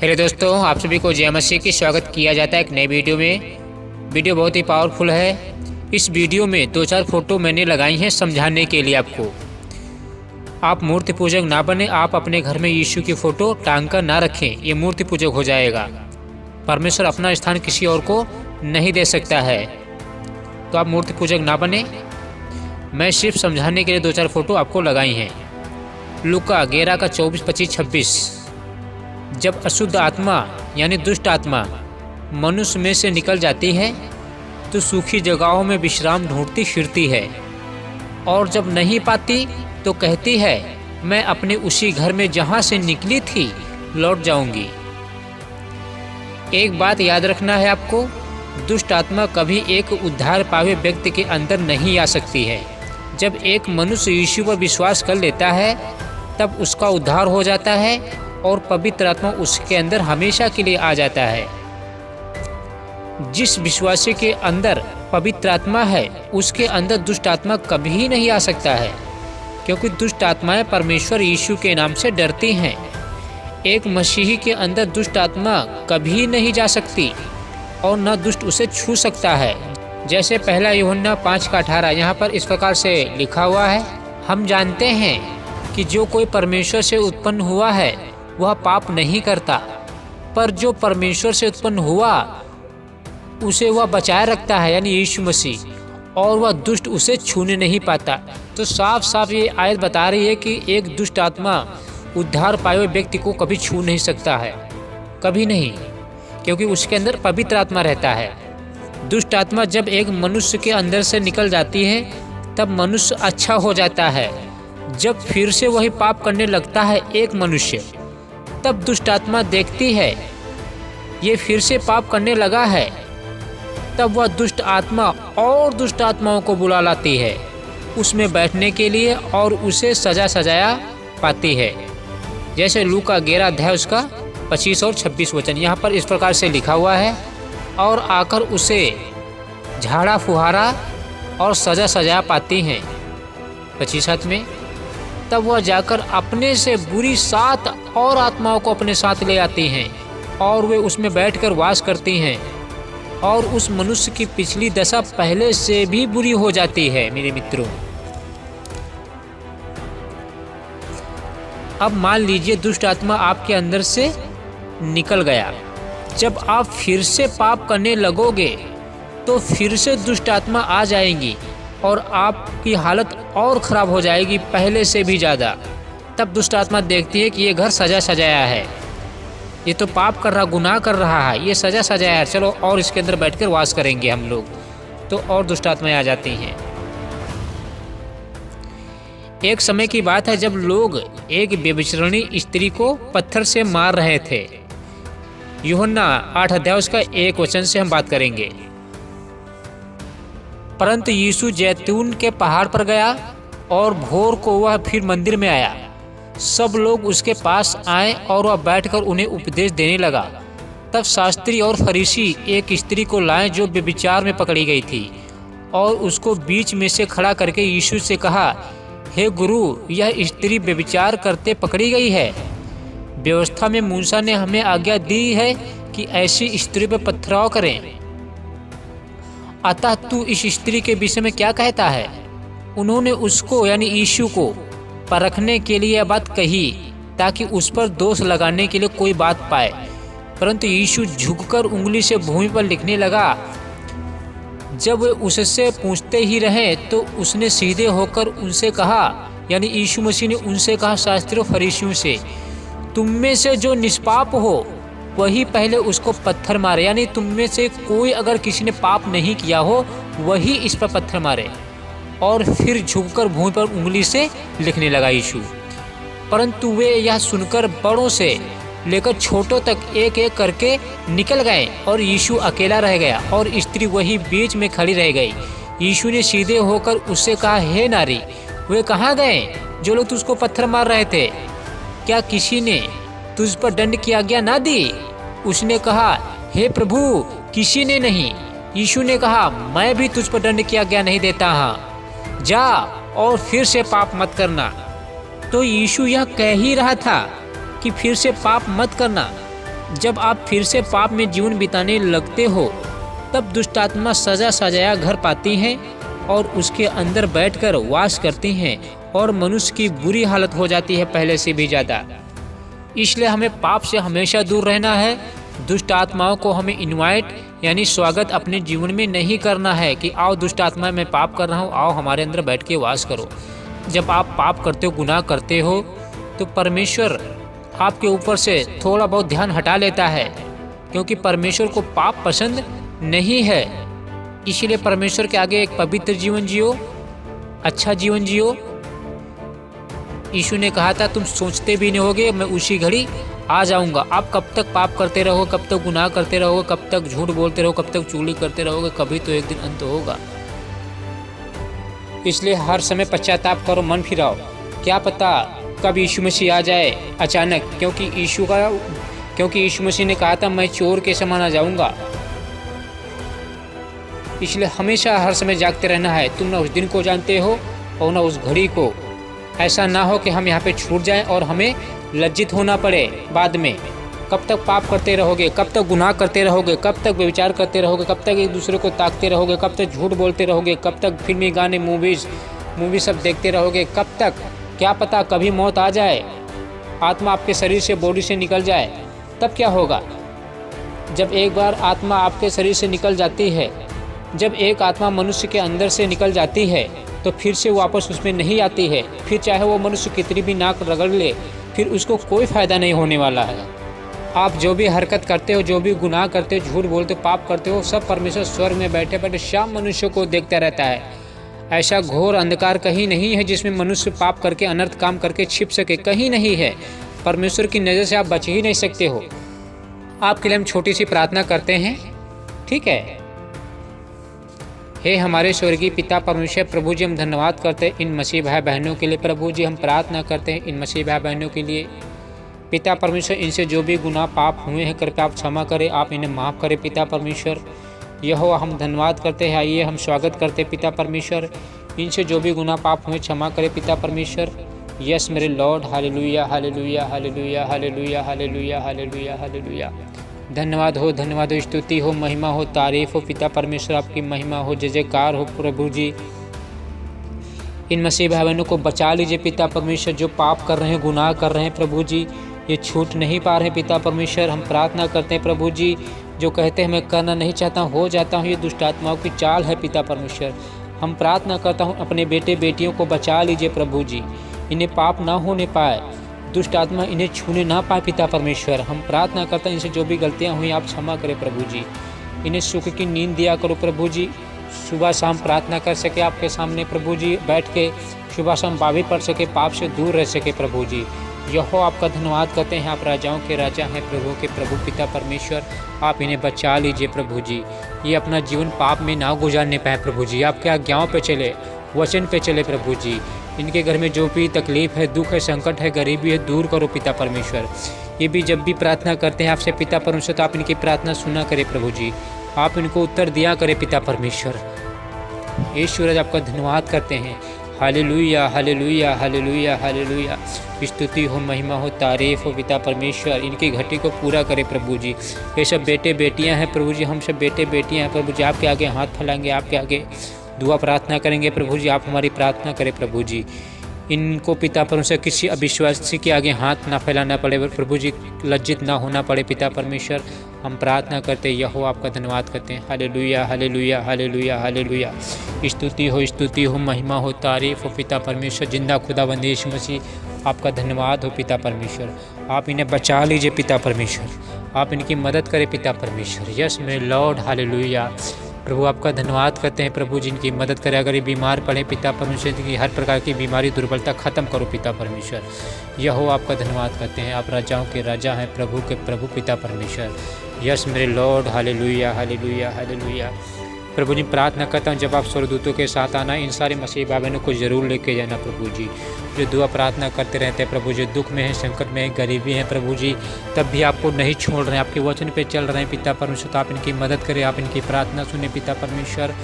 Hello दोस्तों, आप सभी को जय मसीह की स्वागत किया जाता है एक नए वीडियो में। वीडियो बहुत ही पावरफुल है। इस वीडियो में 2-4 फोटो मैंने लगाई हैं समझाने के लिए आपको। आप मूर्ति पूजक ना बने। आप अपने घर में यीशु की फ़ोटो टांग कर ना रखें, ये मूर्ति पूजक हो जाएगा। परमेश्वर अपना स्थान किसी और को नहीं दे सकता है, तो आप मूर्ति पूजक ना बने। मैं सिर्फ समझाने के लिए 2-4 फोटो आपको लगाई हैं। लूका 11 का 24, 25, 26। जब अशुद्ध आत्मा यानी दुष्ट आत्मा मनुष्य में से निकल जाती है तो सूखी जगहों में विश्राम ढूंढती फिरती है, और जब नहीं पाती तो कहती है, मैं अपने उसी घर में जहां से निकली थी लौट जाऊंगी। एक बात याद रखना है आपको, दुष्ट आत्मा कभी एक उद्धार पाए व्यक्ति के अंदर नहीं आ सकती है। जब एक मनुष्य यीशु पर विश्वास कर लेता है तब उसका उद्धार हो जाता है और पवित्र आत्मा उसके अंदर हमेशा के लिए आ जाता है। जिस विश्वासी के अंदर पवित्र आत्मा है उसके अंदर दुष्ट आत्मा कभी नहीं आ सकता है, क्योंकि दुष्ट आत्माएं परमेश्वर यीशु के नाम से डरती हैं। एक मसीही के अंदर दुष्ट आत्मा कभी नहीं जा सकती और न दुष्ट उसे छू सकता है। जैसे पहला यूहन्ना 5:18 यहाँ पर इस प्रकार से लिखा हुआ है, हम जानते हैं कि जो कोई परमेश्वर से उत्पन्न हुआ है वह पाप नहीं करता, पर जो परमेश्वर से उत्पन्न हुआ उसे वह बचाए रखता है, यानी यीशु मसीह, और वह दुष्ट उसे छूने नहीं पाता। तो साफ साफ ये आयत बता रही है कि एक दुष्ट आत्मा उद्धार पाए हुए व्यक्ति को कभी छू नहीं सकता है, कभी नहीं, क्योंकि उसके अंदर पवित्र आत्मा रहता है। दुष्ट आत्मा जब एक मनुष्य के अंदर से निकल जाती है तब मनुष्य अच्छा हो जाता है। जब फिर से वही पाप करने लगता है एक मनुष्य, तब दुष्ट आत्मा देखती है ये फिर से पाप करने लगा है, तब वह दुष्ट आत्मा और दुष्ट आत्माओं को बुला लाती है उसमें बैठने के लिए और उसे सजा सजाया पाती है। जैसे लूका 11 अध्याय उसका 25 और 26 वचन यहाँ पर इस प्रकार से लिखा हुआ है, और आकर उसे झाड़ा फुहारा और सजा सजाया पाती हैं 25 में। तब वह जाकर अपने से बुरी 7 और आत्माओं को अपने साथ ले आती हैं और वे उसमें बैठकर वास करती हैं, और उस मनुष्य की पिछली दशा पहले से भी बुरी हो जाती है। मेरे मित्रों, अब मान लीजिए दुष्ट आत्मा आपके अंदर से निकल गया। जब आप फिर से पाप करने लगोगे तो फिर से दुष्ट आत्मा आ जाएंगी और आपकी हालत और ख़राब हो जाएगी पहले से भी ज़्यादा। तब दुष्ट आत्मा देखती है कि ये घर सजा सजाया है, ये तो पाप कर रहा, गुनाह कर रहा है, ये सजा सजाया है, चलो और इसके अंदर बैठकर वास करेंगे हम लोग। तो और दुष्ट आत्माएं आ जाती हैं। एक समय की बात है जब लोग एक व्यभिचारिणी स्त्री को पत्थर से मार रहे थे। यूहन्ना 8 अध्याय उसका 1 वचन से हम बात करेंगे। परंतु यीशु जैतून के पहाड़ पर गया और भोर को वह फिर मंदिर में आया। सब लोग उसके पास आए और वह बैठकर उन्हें उपदेश देने लगा। तब शास्त्री और फरीसी एक स्त्री को लाए जो व्यभिचार में पकड़ी गई थी, और उसको बीच में से खड़ा करके यीशु से कहा, हे गुरु, यह स्त्री व्यभिचार करते पकड़ी गई है। व्यवस्था में मूसा ने हमें आज्ञा दी है कि ऐसी स्त्री पर पथराव करें, अतः तू इस स्त्री के विषय में क्या कहता है? उन्होंने उसको यानी यीशु को परखने के लिए यह बात कही ताकि उस पर दोष लगाने के लिए कोई बात पाए। परंतु यीशु झुककर उंगली से भूमि पर लिखने लगा। जब वे उससे पूछते ही रहे तो उसने सीधे होकर उनसे कहा, यानी यीशु मसीह ने उनसे कहा, शास्त्रियों फरीसियों से, तुम में से जो निष्पाप हो वही पहले उसको पत्थर मारे। यानी तुम में से कोई अगर किसी ने पाप नहीं किया हो वही इस पर पत्थर मारे। और फिर झुककर भूमि पर उंगली से लिखने लगा यीशु। परंतु वे यह सुनकर बड़ों से लेकर छोटों तक एक एक करके निकल गए और यीशु अकेला रह गया और स्त्री वही बीच में खड़ी रह गई। यीशु ने सीधे होकर उससे कहा, हे नारी, वे कहाँ गए जो लोग तुझको पत्थर मार रहे थे? क्या किसी ने तुझ पर दंड की आज्ञा ना दी? उसने कहा, हे प्रभु, किसी ने नहीं। यीशु ने कहा, मैं भी तुझ पर दंड की आज्ञा नहीं देता हाँ, जा और फिर से पाप मत करना। तो यीशु यह कह ही रहा था कि फिर से पाप मत करना, जब आप फिर से पाप में जीवन बिताने लगते हो तब दुष्ट आत्मा सजा सजाया घर पाती हैं और उसके अंदर बैठकर वास करती हैं और मनुष्य की बुरी हालत हो जाती है पहले से भी ज़्यादा। इसलिए हमें पाप से हमेशा दूर रहना है। दुष्ट आत्माओं को हमें इनवाइट यानी स्वागत अपने जीवन में नहीं करना है कि आओ दुष्ट आत्मा मैं पाप कर रहा हूँ, आओ हमारे अंदर बैठ के वास करो। जब आप पाप करते हो, गुनाह करते हो, तो परमेश्वर आपके ऊपर से थोड़ा बहुत ध्यान हटा लेता है, क्योंकि परमेश्वर को पाप पसंद नहीं है। इसीलिए परमेश्वर के आगे एक पवित्र जीवन जियो, अच्छा जीवन जियो। यीशु ने कहा था तुम सोचते भी नहीं होगे मैं उसी घड़ी आ जाऊंगा। आप कब तक पाप करते रहोगे, कब तक गुनाह करते रहोगे, कब तक झूठ बोलते रहोगे, कब तक चुगली करते रहोगे, कभी तो एक दिन अंत होगा। इसलिए हर समय पश्चाताप करो, मन फिराओ। क्या पता कब यीशु मसीह आ जाए अचानक, क्योंकि यीशु मसीह ने कहा था मैं चोर के समान आ जाऊंगा। इसलिए हमेशा हर समय जागते रहना है। तुम ना उस दिन को जानते हो और ना उस घड़ी को। ऐसा ना हो कि हम यहाँ पे छूट जाएं और हमें लज्जित होना पड़े बाद में। कब तक पाप करते रहोगे, कब तक गुनाह करते रहोगे, कब तक व्यभिचार करते रहोगे, कब तक एक दूसरे को ताकते रहोगे, कब तक झूठ बोलते रहोगे, कब तक फिल्मी गाने मूवी सब देखते रहोगे, कब तक? क्या पता कभी मौत आ जाए, आत्मा आपके शरीर से, बॉडी से निकल जाए, तब क्या होगा? जब एक बार आत्मा आपके शरीर से निकल जाती है, जब एक आत्मा मनुष्य के अंदर से निकल जाती है तो फिर से वापस उसमें नहीं आती है। फिर चाहे वो मनुष्य कितनी भी नाक रगड़ ले, फिर उसको कोई फ़ायदा नहीं होने वाला है। आप जो भी हरकत करते हो, जो भी गुनाह करते हो, झूठ बोलते हो, पाप करते हो, सब परमेश्वर स्वर्ग में बैठे बैठे शाम मनुष्य को देखता रहता है। ऐसा घोर अंधकार कहीं नहीं है जिसमें मनुष्य पाप करके, अनर्थ काम करके छिप सके, कहीं नहीं है। परमेश्वर की नज़र से आप बच ही नहीं सकते हो। आपके लिए हम छोटी सी प्रार्थना करते हैं, ठीक है? हे हमारे स्वर्गीय पिता परमेश्वर, प्रभु जी हम धन्यवाद करते हैं इन मसीह भाई बहनों के लिए। प्रभु जी हम प्रार्थना करते हैं इन मसीह भाई बहनों के लिए। पिता परमेश्वर, इनसे जो भी गुनाह पाप हुए हैं कृपया आप क्षमा करें, आप इन्हें माफ़ करें पिता परमेश्वर। यहोवा हम धन्यवाद करते हैं, आइए हम स्वागत करते हैं पिता परमेश्वर। इनसे जो भी गुनाह पाप हुए क्षमा करें पिता परमेश्वर। यस मेरे Lord, hallelujah hallelujah hallelujah hallelujah hallelujah hallelujah hallelujah. धन्यवाद हो, स्तुति हो, महिमा हो, तारीफ हो पिता परमेश्वर, आपकी महिमा हो, जय जयकार हो प्रभु जी। इन मसीह भाई बहनों को बचा लीजिए पिता परमेश्वर, जो पाप कर रहे हैं, गुनाह कर रहे हैं प्रभु जी, ये छूट नहीं पा रहे हैं पिता परमेश्वर। हम प्रार्थना करते हैं प्रभु जी, जो कहते हैं मैं करना नहीं चाहता हूँ, हो जाता हूँ, ये दुष्ट आत्माओं की चाल है पिता परमेश्वर। हम प्रार्थना करता हूँ अपने बेटे बेटियों को बचा लीजिए प्रभु जी, इन्हें पाप ना होने पाए, दुष्ट आत्मा इन्हें छूने ना पाए पिता परमेश्वर। हम प्रार्थना करते हैं इनसे जो भी गलतियां हुई आप क्षमा करें प्रभु जी, इन्हें सुख की नींद दिया करो प्रभु जी। सुबह शाम प्रार्थना कर सके आपके सामने प्रभु जी, बैठ के सुबह शाम बावी पढ़ सके, पाप से दूर रह सके प्रभु जी। यहो आपका धन्यवाद करते हैं, आप राजाओं के राजा हैं, प्रभु के प्रभु पिता परमेश्वर। आप इन्हें बचा लीजिए प्रभु जी, ये अपना जीवन पाप में ना गुजारने पाए प्रभु जी, आपके आज्ञाओं पे चले, वचन पे चले प्रभु जी। इनके घर में जो भी तकलीफ़ है, दुख है, संकट है, गरीबी है, दूर करो पिता परमेश्वर। ये भी जब भी प्रार्थना करते हैं आपसे पिता परमेश्वर, तो आप इनकी प्रार्थना सुना करें प्रभु जी, आप इनको उत्तर दिया करें पिता परमेश्वर। ईश्वर आपका धन्यवाद करते हैं, हालेलुया हालेलुया हालेलुया हालेलुया। स्तुति हो, महिमा हो, तारीफ हो पिता परमेश्वर। इनकी घटी को पूरा करे प्रभु जी। ये सब बेटे बेटियां हैं प्रभु जी, हम सब बेटे बेटियां हैं प्रभु जी, आपके आगे हाथ फैलाएंगे, आपके आगे दुआ प्रार्थना करेंगे प्रभु जी, आप हमारी प्रार्थना करें प्रभु जी। इनको पिता परमेश्वर किसी अविश्वासी के आगे हाथ ना फैलाना पड़े प्रभु जी, लज्जित ना होना पड़े पिता परमेश्वर। हम प्रार्थना करते हैं, यहो आपका धन्यवाद करते हैं, हालेलुया हालेलुया हालेलुया हालेलुया। स्तुति हो, महिमा हो, तारीफ हो पिता परमेश्वर। जिंदा खुदावंद यीशु मसीह आपका धन्यवाद हो पिता परमेश्वर। आप इन्हें बचा लीजिए पिता परमेश्वर, आप इनकी मदद करें पिता परमेश्वर। यस मेरे लॉर्ड, हालेलुया। प्रभु आपका धन्यवाद करते हैं प्रभु, जिनकी मदद करें। अगर ये बीमार पड़े पिता परमेश्वर, की हर प्रकार की बीमारी दुर्बलता खत्म करो पिता परमेश्वर। यहो आपका धन्यवाद करते हैं, आप राजाओं के राजा हैं, प्रभु के प्रभु पिता परमेश्वर। यस मेरे लॉर्ड, हालेलुया हालेलुया हालेलुया। प्रभु जी प्रार्थना करता हूँ जब आप स्वर्गदूतों के साथ आना, इन सारे मसीह भाई बहनों को जरूर लेके जाना प्रभु जी, जो दुआ प्रार्थना करते रहते हैं प्रभु जी, दुख में है, संकट में है, गरीबी है प्रभु जी, तब भी आपको नहीं छोड़ रहे हैं, आपके वचन पे चल रहे हैं पिता परमेश्वर। तो आप इनकी मदद करें, आप इनकी प्रार्थना सुने पिता परमेश्वर।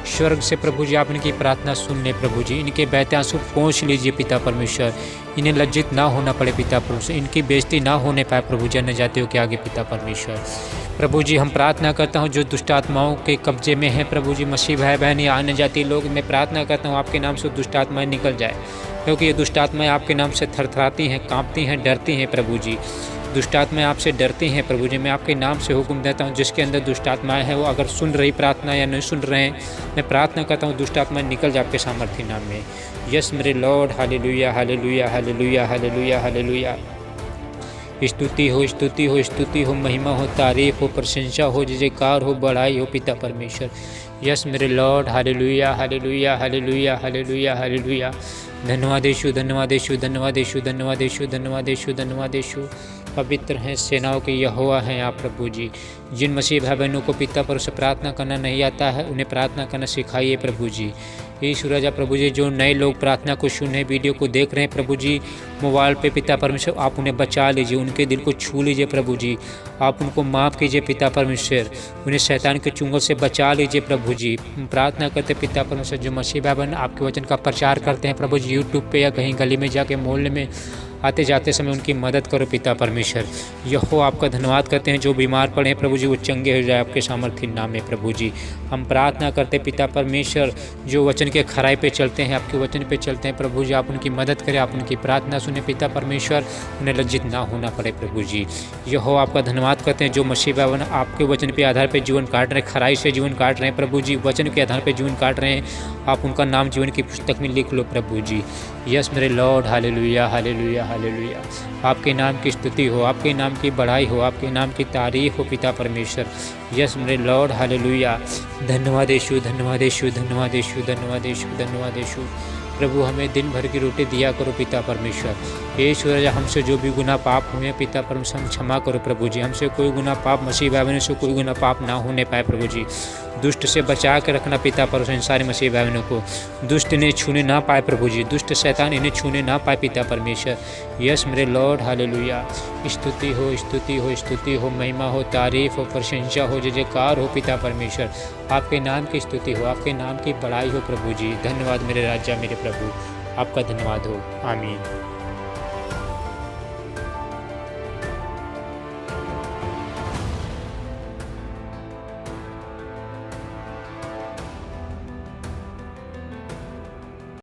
स्वर्ग से प्रभु जी आप इनकी प्रार्थना सुन ले प्रभु जी, इनके बहते आंसू पहुँच लीजिए पिता परमेश्वर, इन्हें लज्जित ना होना पड़े पिता परमेश्वर, इनकी बेइज्जती ना होने पाए प्रभु जी अन्य जातियों के आगे पिता परमेश्वर। प्रभु जी हम प्रार्थना करता हूँ जो दुष्ट आत्माओं के कब्जे में है प्रभु जी, मसीह भाई बहन या अन्य जाति लोग, मैं प्रार्थना करता हूँ आपके नाम से दुष्ट आत्माएं निकल जाए, क्योंकि ये दुष्ट आत्माएं आपके नाम से थरथराती हैं, कांपती हैं, डरती हैं प्रभु जी। दुष्ट आत्माएं आपसे डरती हैं प्रभु जी, मैं आपके नाम से हुक्म देता हूँ जिसके अंदर दुष्ट आत्माएं हैं वो अगर सुन रही प्रार्थना या नहीं सुन रहे हैं, मैं प्रार्थना करता हूँ दुष्ट आत्माएं निकल जाए आपके सामर्थ्य नाम में। यस मेरे Lord, hallelujah hallelujah hallelujah hallelujah hallelujah. स्तुति हो स्तुति हो स्तुति हो, महिमा हो, तारीफ हो, प्रशंसा हो, जयकार हो, बढ़ाई हो पिता परमेश्वर। यस मेरे Lord, hallelujah hallelujah hallelujah hallelujah hallelujah. धन्यवाद यीशु, धन्यवाद यीशु, धन्यवाद यीशु, धन्यवाद यीशु, धन्यवाद यीशु, धन्यवाद यीशु। पवित्र हैं सेनाओं के यहोवा हैं आप प्रभु जी। जिन मसीह भाई बहनों को पिता पर से प्रार्थना करना नहीं आता है उन्हें प्रार्थना करना सिखाइए प्रभु जी। यीशु राजा प्रभु जी, जो नए लोग प्रार्थना को सुने वीडियो को देख रहे हैं प्रभु जी मोबाइल पे पिता परमेश्वर, आप उन्हें बचा लीजिए, उनके दिल को छू लीजिए प्रभु जी, आप उनको माफ़ कीजिए पिता परमेश्वर, उन्हें शैतान के चुंगल से बचा लीजिए प्रभु जी। प्रार्थना करते पिता परमेश्वर जो मसीह भाई बहन आपके वचन का प्रचार करते हैं प्रभु जी यूट्यूब पे या कहीं गली में जाके मोहल्ले में आते जाते समय उनकी मदद करो पिता परमेश्वर। यहो आपका धन्यवाद करते हैं जो बीमार पड़े हैं प्रभु जी वो चंगे हो जाए आपके सामर्थ्य नाम में प्रभु जी। हम प्रार्थना करते पिता परमेश्वर जो वचन के खराई पे चलते हैं, आपके वचन पे चलते हैं प्रभु जी, आप उनकी मदद करें, आप उनकी प्रार्थना सुने पिता परमेश्वर, उन्हें लज्जित ना होना पड़े प्रभु जी। यहो आपका धन्यवाद करते हैं जो मसीह भाई आपके वचन के आधार पर जीवन काट रहे हैं, खराई से जीवन काट रहे हैं प्रभु जी, वचन के आधार पर जीवन काट रहे हैं, आप उनका नाम जीवन की पुस्तक में लिख लो प्रभु जी। यस मेरे लॉर्ड, हालेलुया हालेलुया हालेलुया। आपके नाम की स्तुति हो, आपके नाम की बढ़ाई हो, आपके नाम की तारीफ हो पिता परमेश्वर। यस मेरे लॉर्ड, हालेलुया। धन्यवाद यीशु, धन्यवाद यीशु, धन्यवाद यीशु, धन्यवाद यीशु, धन्यवाद यीशु। प्रभु हमें दिन भर की रोटी दिया करो पिता परमेश्वर। यीशु राजा हमसे जो भी गुनाह पाप हुए पिता परमेश्वर हम क्षमा करो प्रभु जी, हमसे कोई गुनाह पाप मसीह भाई बहनों से कोई गुनाह पाप ना होने पाए प्रभु जी। दुष्ट से बचा के रखना पिता परमेश्वर सारे मसीह भाई बहनों को, दुष्ट इन्हें छूने ना पाए प्रभु जी, दुष्ट शैतान इन्हें छूने ना पाए पिता परमेश्वर। यस मेरे लॉर्ड, हालेलुया। स्तुति हो स्तुति हो स्तुति हो, महिमा हो, तारीफ हो, प्रशंसा हो, जयकार हो पिता परमेश्वर। आपके नाम की स्तुति हो, आपके नाम की बड़ाई हो प्रभु जी। धन्यवाद मेरे राजा मेरे प्रभु, आपका धन्यवाद हो। आमीन।